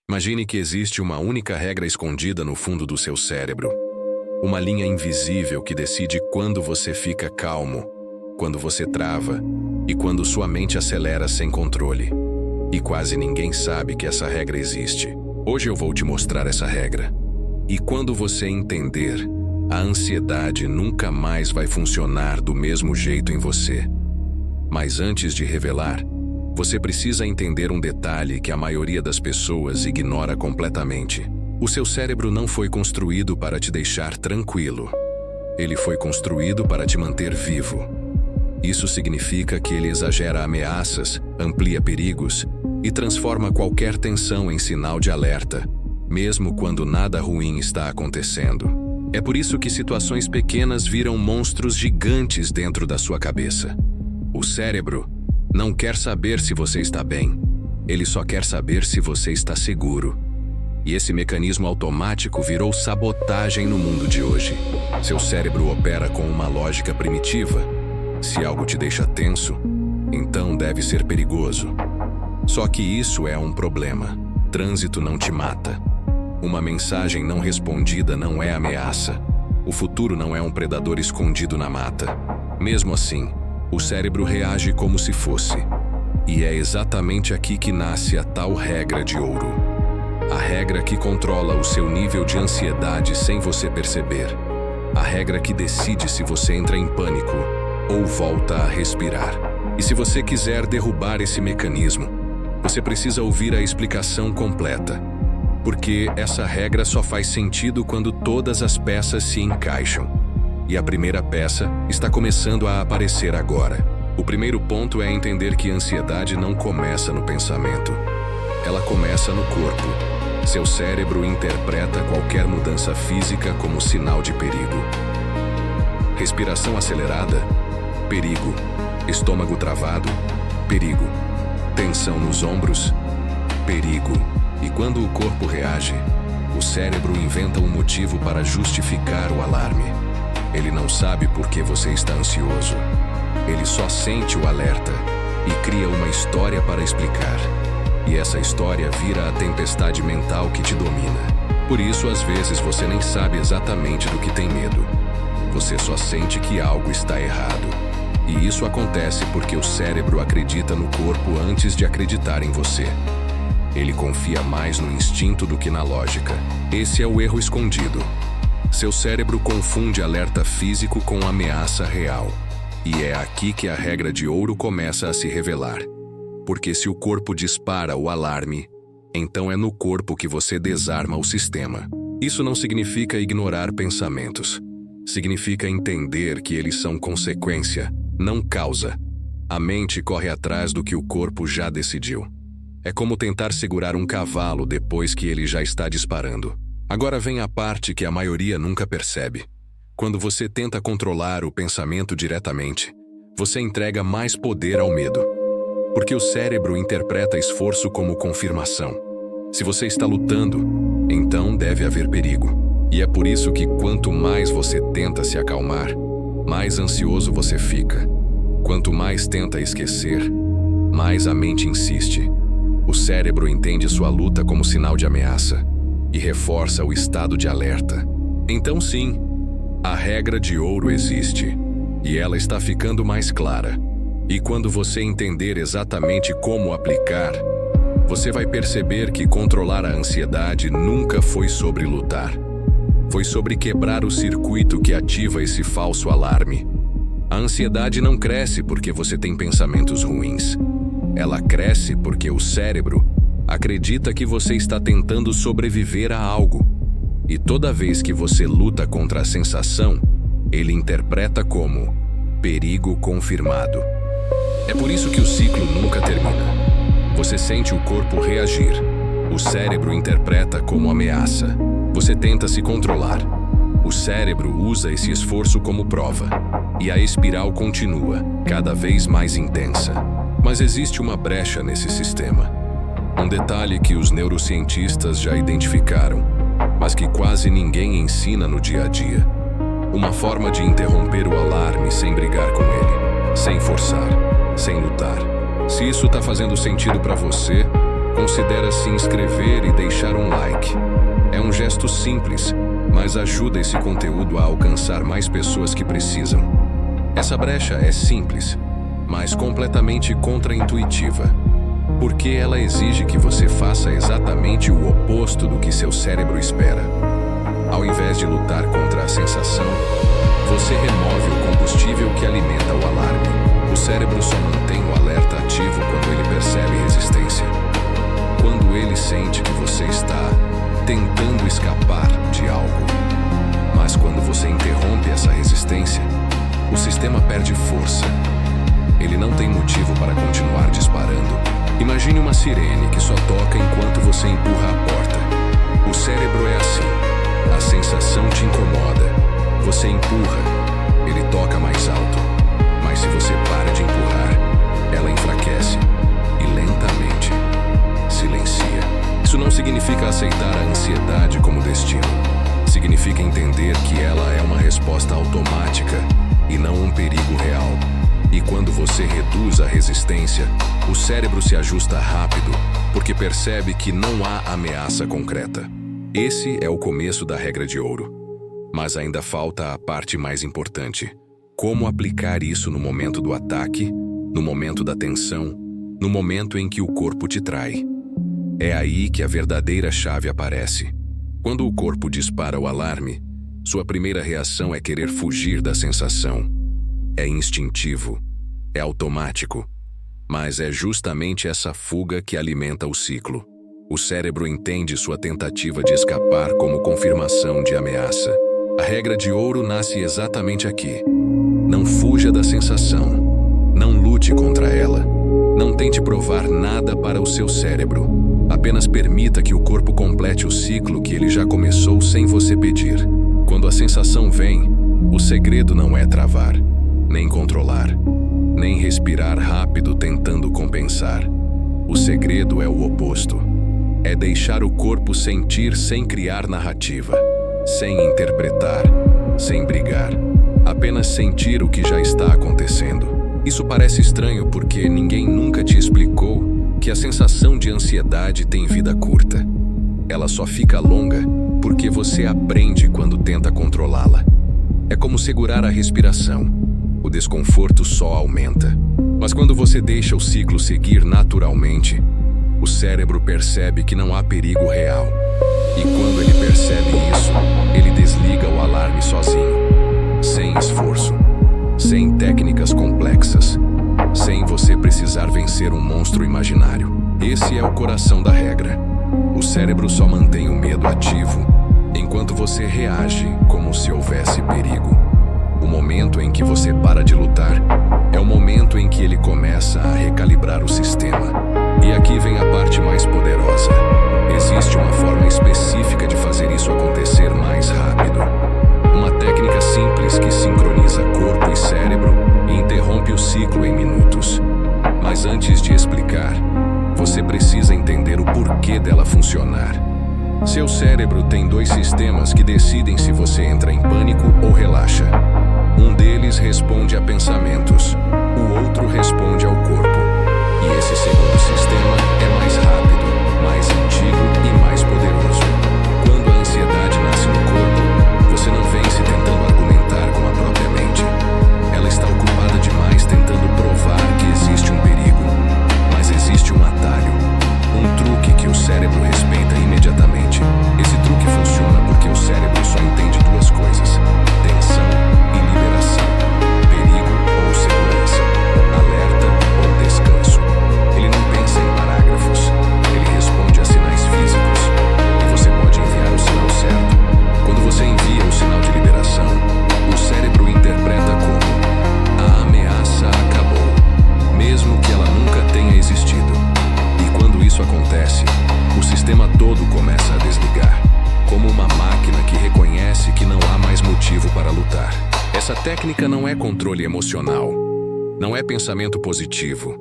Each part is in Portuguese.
Imagine que existe uma única regra escondida no fundo do seu cérebro. Uma linha invisível que decide quando você fica calmo, quando você trava e quando sua mente acelera sem controle. E quase ninguém sabe que essa regra existe. Hoje eu vou te mostrar essa regra. E quando você entender, a ansiedade nunca mais vai funcionar do mesmo jeito em você. Mas antes de revelar, você precisa entender um detalhe que a maioria das pessoas ignora completamente. O seu cérebro não foi construído para te deixar tranquilo. Ele foi construído para te manter vivo. Isso significa que ele exagera ameaças, amplia perigos e transforma qualquer tensão em sinal de alerta, mesmo quando nada ruim está acontecendo. É por isso que situações pequenas viram monstros gigantes dentro da sua cabeça. O cérebro não quer saber se você está bem. Ele só quer saber se você está seguro. E esse mecanismo automático virou sabotagem no mundo de hoje. Seu cérebro opera com uma lógica primitiva. Se algo te deixa tenso, então deve ser perigoso. Só que isso é um problema. Trânsito não te mata. Uma mensagem não respondida não é ameaça. O futuro não é um predador escondido na mata. Mesmo assim, o cérebro reage como se fosse. E é exatamente aqui que nasce a tal regra de ouro. A regra que controla o seu nível de ansiedade sem você perceber. A regra que decide se você entra em pânico ou volta a respirar. E se você quiser derrubar esse mecanismo, você precisa ouvir a explicação completa. Porque essa regra só faz sentido quando todas as peças se encaixam. E a primeira peça está começando a aparecer agora. O primeiro ponto é entender que a ansiedade não começa no pensamento. Ela começa no corpo. Seu cérebro interpreta qualquer mudança física como sinal de perigo. Respiração acelerada, perigo. Estômago travado, perigo. Tensão nos ombros, perigo. E quando o corpo reage, o cérebro inventa um motivo para justificar o alarme. Ele não sabe por que você está ansioso. Ele só sente o alerta e cria uma história para explicar. E essa história vira a tempestade mental que te domina. Por isso, às vezes, você nem sabe exatamente do que tem medo. Você só sente que algo está errado. E isso acontece porque o cérebro acredita no corpo antes de acreditar em você. Ele confia mais no instinto do que na lógica. Esse é o erro escondido. Seu cérebro confunde alerta físico com ameaça real. E é aqui que a regra de ouro começa a se revelar. Porque se o corpo dispara o alarme, então é no corpo que você desarma o sistema. Isso não significa ignorar pensamentos. Significa entender que eles são consequência, não causa. A mente corre atrás do que o corpo já decidiu. É como tentar segurar um cavalo depois que ele já está disparando. Agora vem a parte que a maioria nunca percebe. Quando você tenta controlar o pensamento diretamente, você entrega mais poder ao medo. Porque o cérebro interpreta esforço como confirmação. Se você está lutando, então deve haver perigo. E é por isso que quanto mais você tenta se acalmar, mais ansioso você fica. Quanto mais tenta esquecer, mais a mente insiste. O cérebro entende sua luta como sinal de ameaça e reforça o estado de alerta. Então sim, a regra de ouro existe e ela está ficando mais clara. E quando você entender exatamente como aplicar, você vai perceber que controlar a ansiedade nunca foi sobre lutar. Foi sobre quebrar o circuito que ativa esse falso alarme. A ansiedade não cresce porque você tem pensamentos ruins. Ela cresce porque o cérebro acredita que você está tentando sobreviver a algo. E toda vez que você luta contra a sensação, ele interpreta como perigo confirmado. É por isso que o ciclo nunca termina. Você sente o corpo reagir. O cérebro interpreta como ameaça. Você tenta se controlar. O cérebro usa esse esforço como prova. E a espiral continua, cada vez mais intensa. Mas existe uma brecha nesse sistema. Um detalhe que os neurocientistas já identificaram, mas que quase ninguém ensina no dia a dia. Uma forma de interromper o alarme sem brigar com ele, sem forçar, sem lutar. Se isso está fazendo sentido para você, Considera se inscrever e deixar um like. É um gesto simples, mas ajuda esse conteúdo a alcançar mais pessoas que precisam. Essa brecha é simples, mas completamente contraintuitiva, porque ela exige que você faça exatamente o oposto do que seu cérebro espera. Ao invés de lutar contra a sensação, você remove o combustível que alimenta o alarme. O cérebro só mantém o alerta ativo quando ele percebe resistência. Quando ele sente que você está tentando escapar de algo. Mas quando você interrompe essa resistência, o sistema perde força. Ele não tem motivo para continuar disparando. Imagine uma sirene que só toca enquanto você empurra a porta. O cérebro é assim. A sensação te incomoda. Você empurra, ele toca mais alto. Mas se você para de empurrar, ela enfraquece e lentamente silencia. Isso não significa aceitar a ansiedade como destino. Significa entender que ela é uma resposta automática e não um perigo real. E quando você reduz a resistência, o cérebro se ajusta rápido, porque percebe que não há ameaça concreta. Esse é o começo da regra de ouro. Mas ainda falta a parte mais importante. Como aplicar isso no momento do ataque, no momento da tensão, no momento em que o corpo te trai. É aí que a verdadeira chave aparece. Quando o corpo dispara o alarme, sua primeira reação é querer fugir da sensação. É instintivo, é automático, mas é justamente essa fuga que alimenta o ciclo. O cérebro entende sua tentativa de escapar como confirmação de ameaça. A regra de ouro nasce exatamente aqui. Não fuja da sensação. Não lute contra ela. Não tente provar nada para o seu cérebro. Apenas permita que o corpo complete o ciclo que ele já começou sem você pedir. Quando a sensação vem, o segredo não é travar, nem controlar, nem respirar rápido tentando compensar. O segredo é o oposto. É deixar o corpo sentir sem criar narrativa, sem interpretar, sem brigar. Apenas sentir o que já está acontecendo. Isso parece estranho porque ninguém nunca te explicou que a sensação de ansiedade tem vida curta. Ela só fica longa porque você aprende quando tenta controlá-la. É como segurar a respiração. O desconforto só aumenta. Mas quando você deixa o ciclo seguir naturalmente, o cérebro percebe que não há perigo real. E quando ele percebe isso, ele desliga o alarme sozinho. Sem esforço. Sem técnicas complexas. Sem você precisar vencer um monstro imaginário. Esse é o coração da regra. O cérebro só mantém o medo ativo, enquanto você reage como se houvesse perigo. O momento em que você para de lutar é o momento em que ele começa a recalibrar o sistema. E aqui vem a parte mais poderosa. Existe uma forma específica de fazer isso acontecer mais rápido. Uma técnica simples que sincroniza corpo e cérebro e interrompe o ciclo em minutos. Mas antes de explicar, você precisa entender o porquê dela funcionar. Seu cérebro tem dois sistemas que decidem se você entra em pânico ou relaxa. Um deles responde a pensamentos, o outro responde ao corpo. E esse segundo sistema é mais rápido, mais antigo e mais poderoso. Quando a ansiedade nasce no corpo, você não vence tentando argumentar com a própria mente. Ela está ocupada demais tentando provar que existe um perigo. Mas existe um atalho, um truque que o cérebro respeita imediatamente. Esse truque funciona porque o cérebro só entende duas coisas: tensão e liberação, perigo ou segurança, alerta ou descanso. Ele não pensa em parágrafos, ele responde a sinais físicos. E você pode enviar o sinal certo. Quando você envia o sinal de liberação, o cérebro interpreta como: a ameaça acabou, mesmo que ela nunca tenha existido. E quando isso acontece, o sistema todo começa a desligar, como uma máquina que reconhece que não há mais motivo para lutar. Essa técnica não é controle emocional, não é pensamento positivo,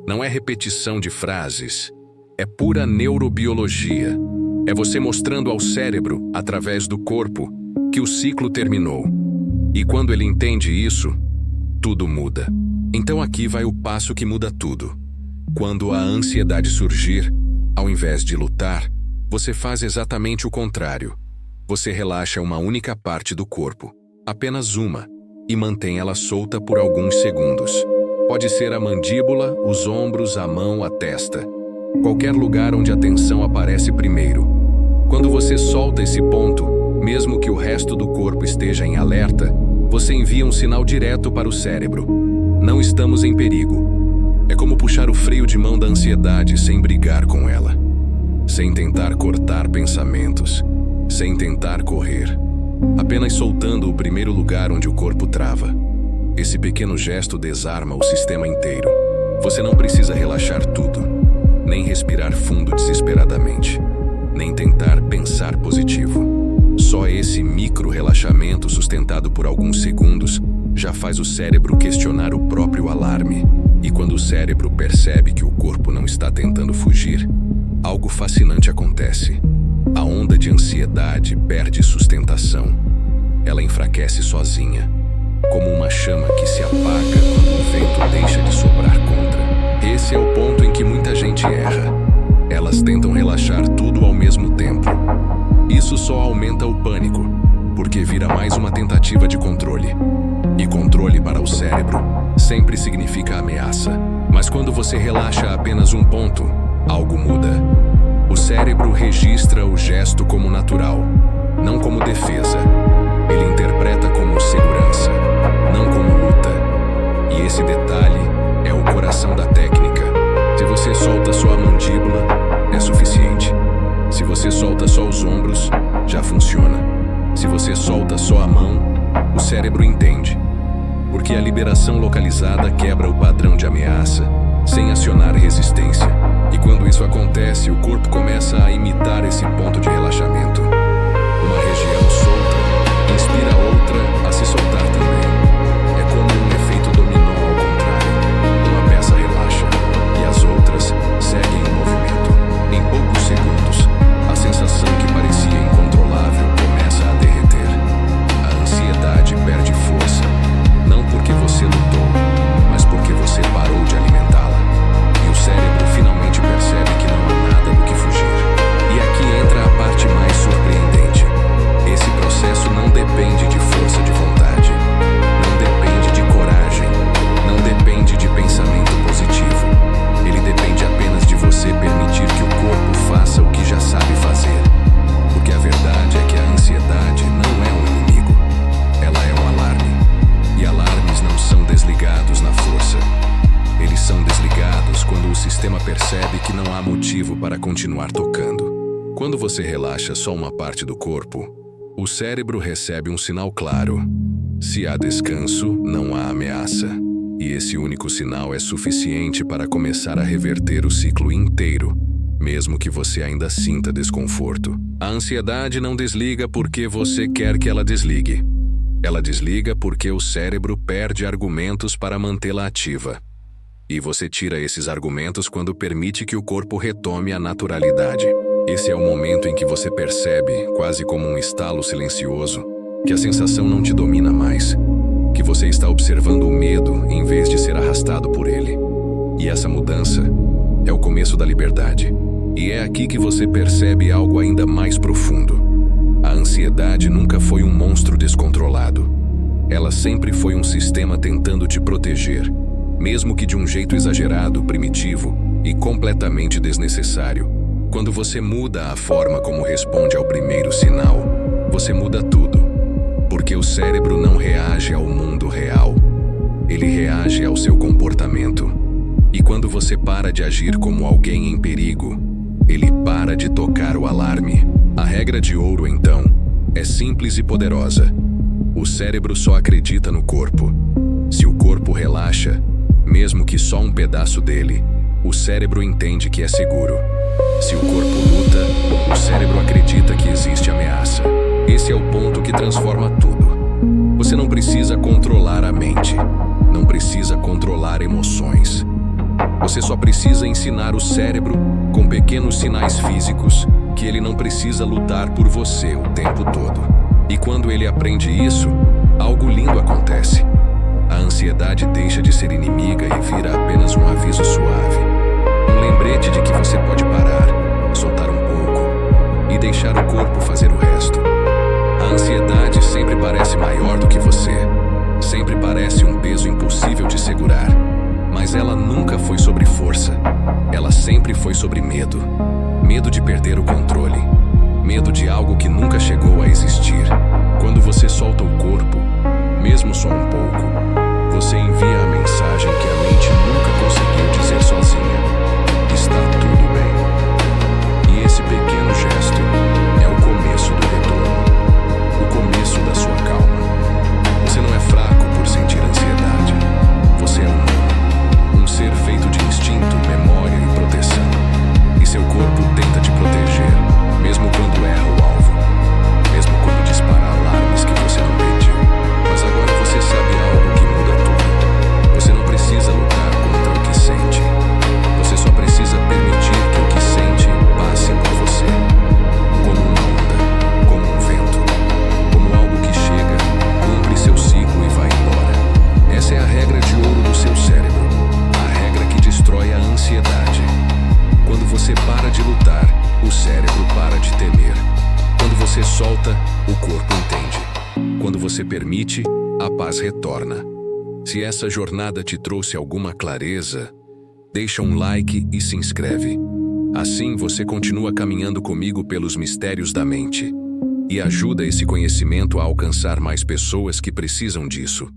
não é repetição de frases, é pura neurobiologia. É você mostrando ao cérebro, através do corpo, que o ciclo terminou. E quando ele entende isso, tudo muda. Então aqui vai o passo que muda tudo. Quando a ansiedade surgir, Ao invés de lutar, você faz exatamente o contrário. Você relaxa uma única parte do corpo, apenas uma, e mantém ela solta por alguns segundos. Pode ser a mandíbula, os ombros, a mão, a testa. Qualquer lugar onde a tensão aparece primeiro. Quando você solta esse ponto, mesmo que o resto do corpo esteja em alerta, você envia um sinal direto para o cérebro. Não estamos em perigo. É como puxar o freio de mão da ansiedade sem brigar com ela. Sem tentar cortar pensamentos. Sem tentar correr. Apenas soltando o primeiro lugar onde o corpo trava. Esse pequeno gesto desarma o sistema inteiro. Você não precisa relaxar tudo, nem respirar fundo desesperadamente, nem tentar pensar positivo. Só esse micro relaxamento sustentado por alguns segundos já faz o cérebro questionar o próprio alarme. E quando o cérebro percebe que o corpo não está tentando fugir, algo fascinante acontece. A onda de ansiedade perde sustentação. Ela enfraquece sozinha, como uma chama que se apaga quando o vento deixa de soprar contra. Esse é o ponto em que muita gente erra. Elas tentam relaxar tudo ao mesmo tempo. Isso só aumenta o pânico, porque vira mais uma tentativa de controle. E controle para o cérebro sempre significa ameaça. Mas quando você relaxa apenas um ponto, algo muda. O cérebro registra o gesto como natural, não como defesa. Ele interpreta como segurança, não como luta. E esse detalhe é o coração da técnica. Se você solta só a mandíbula, é suficiente. Se você solta só os ombros, já funciona. Se você solta só a mão, o cérebro entende. Porque a liberação localizada quebra o padrão de ameaça, sem acionar resistência. E quando isso acontece, o corpo começa a imitar esse ponto de relaxamento. Uma região solta inspira outra a se soltar também. É como um efeito dominó ao contrário. Uma peça relaxa e as outras seguem o movimento. Em poucos segundos, a sensação que parecia incontrolável começa a derreter. A ansiedade perde força, não porque você lutou, mas porque você parou de alimentá-la. E o cérebro finalmente percebe que não há nada do que fugir. E aqui entra a parte mais surpreendente. Esse processo não depende de força de vontade, não depende de coragem, não depende de pensamento positivo. Ele depende apenas de você permitir que o corpo faça o que já sabe fazer. Porque a verdade é que a ansiedade não é um inimigo, ela é um alarme. E alarmes não são desligados na força. Eles são desligados quando o sistema percebe que não há motivo para continuar tocando. Quando você relaxa só uma parte do corpo, o cérebro recebe um sinal claro. Se há descanso, não há ameaça. E esse único sinal é suficiente para começar a reverter o ciclo inteiro, mesmo que você ainda sinta desconforto. A ansiedade não desliga porque você quer que ela desligue. Ela desliga porque o cérebro perde argumentos para mantê-la ativa. E você tira esses argumentos quando permite que o corpo retome a naturalidade. Esse é o momento em que você percebe, quase como um estalo silencioso, que a sensação não te domina mais, que você está observando o medo em vez de ser arrastado por ele. E essa mudança é o começo da liberdade. E é aqui que você percebe algo ainda mais profundo. A ansiedade nunca foi um monstro descontrolado. Ela sempre foi um sistema tentando te proteger, mesmo que de um jeito exagerado, primitivo e completamente desnecessário. Quando você muda a forma como responde ao primeiro sinal, você muda tudo. Porque o cérebro não reage ao mundo real. Ele reage ao seu comportamento. E quando você para de agir como alguém em perigo, ele para de tocar o alarme. A regra de ouro, então, é simples e poderosa. O cérebro só acredita no corpo. Se o corpo relaxa, mesmo que só um pedaço dele, o cérebro entende que é seguro. Se o corpo luta, o cérebro acredita que existe ameaça. Esse é o ponto que transforma tudo. Você não precisa controlar a mente, não precisa controlar emoções. Você só precisa ensinar o cérebro, com pequenos sinais físicos, que ele não precisa lutar por você o tempo todo. E quando ele aprende isso, algo lindo acontece. A ansiedade deixa de ser inimiga e vira apenas um aviso suave. Um lembrete de que você pode parar, e deixar o corpo fazer o resto. A ansiedade sempre parece maior do que você. Sempre parece um peso impossível de segurar. Mas ela nunca foi sobre força. Ela sempre foi sobre medo. Medo de perder o controle. Medo de algo que nunca chegou a existir. Quando você solta o corpo, mesmo só um pouco, você envia a mensagem que a mente nunca conseguiu dizer sozinha. Está tudo bem. E esse pequeno gesto é o começo do retorno. O começo da sua calma. Você não é fraco por sentir ansiedade. Você é humano. Um ser feito de instinto, memória e proteção. E seu corpo tenta te proteger, mesmo quando erra o alvo. Mesmo quando dispara alarmes que você não pediu. Mas agora você sabe algo que muda tudo. Você não precisa lutar contra o que sente. Você só precisa permitir que o que sente passe por você. Como uma onda, como um vento, como algo que chega, cumpre seu ciclo e vai embora. Essa é a regra de ouro do seu cérebro. A regra que destrói a ansiedade. Quando você para de lutar, o cérebro para de temer. Quando você solta, o corpo entende. Quando você permite, a paz retorna. Se essa jornada te trouxe alguma clareza, deixa um like e se inscreve. Assim você continua caminhando comigo pelos mistérios da mente e ajuda esse conhecimento a alcançar mais pessoas que precisam disso.